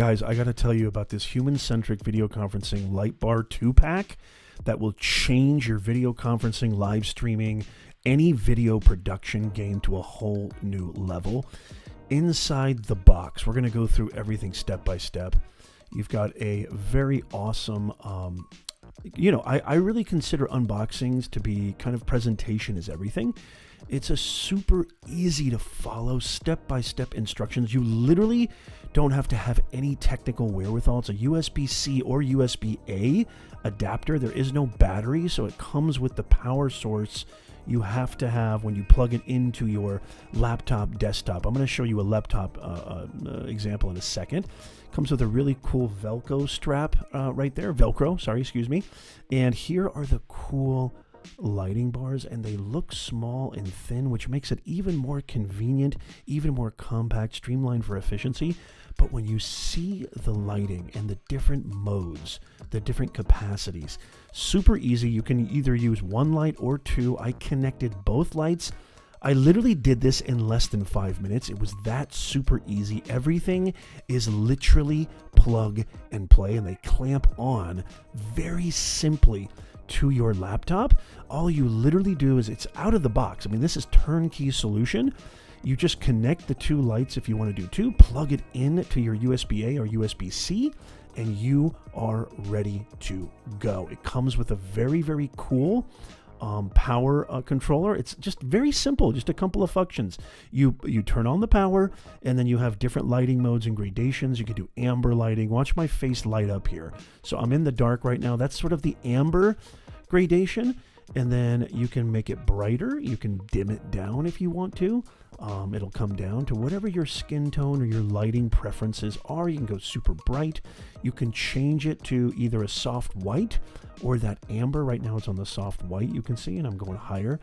Guys, I got to tell you about this HumanCentric video conferencing light bar 2-pack that will change your video conferencing, live streaming, any video production game to a whole new level. Inside the box, we're going to go through everything step by step. You've got a very awesome, I really consider unboxings to be kind of presentation is everything. It's a super easy to follow step-by-step instructions. You literally don't have to have any technical wherewithal. It's a USB-C or USB-A adapter. There is no battery, so it comes with the power source you have to have when you plug it into your laptop, desktop. I'm going to show you a laptop example in a second. Comes with a really cool Velcro strap right there. And here are the cool lighting bars, and they look small and thin, which makes it even more convenient, even more compact, streamlined for efficiency. But when you see the lighting and the different modes, the different capacities, super easy. You can either use one light or two. I connected both lights. I literally did this in less than 5 minutes. It was that super easy. Everything is literally plug and play, and they clamp on very simply to your laptop. All you literally do is, it's out of the box. I mean, this is turnkey solution. You just connect the two lights if you want to do two, plug it in to your USB-A or USB-C, and you are ready to go. It comes with a very, very cool power controller. It's just very simple, just a couple of functions. You turn on the power, and then you have different lighting modes and gradations. You can do amber lighting. Watch my face light up here. So I'm in the dark right now. That's sort of the amber gradation. And then you can make it brighter. You can dim it down if you want to. It'll come down to whatever your skin tone or your lighting preferences are. You can go super bright. You can change it to either a soft white or that amber. Right now it's on the soft white, you can see, and I'm going higher.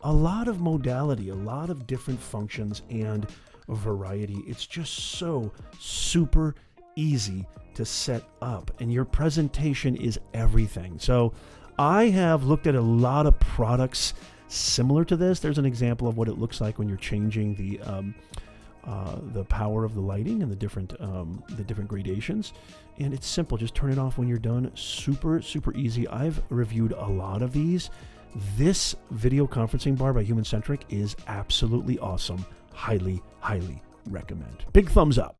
A lot of modality, a lot of different functions and variety. It's just so super easy to set up, and your presentation is everything. So I have looked at a lot of products similar to this. There's an example of what it looks like when you're changing the power of the lighting and the different gradations. And it's simple. Just turn it off when you're done. Super, super easy. I've reviewed a lot of these. This video conferencing bar by HumanCentric is absolutely awesome. Highly, highly recommend. Big thumbs up.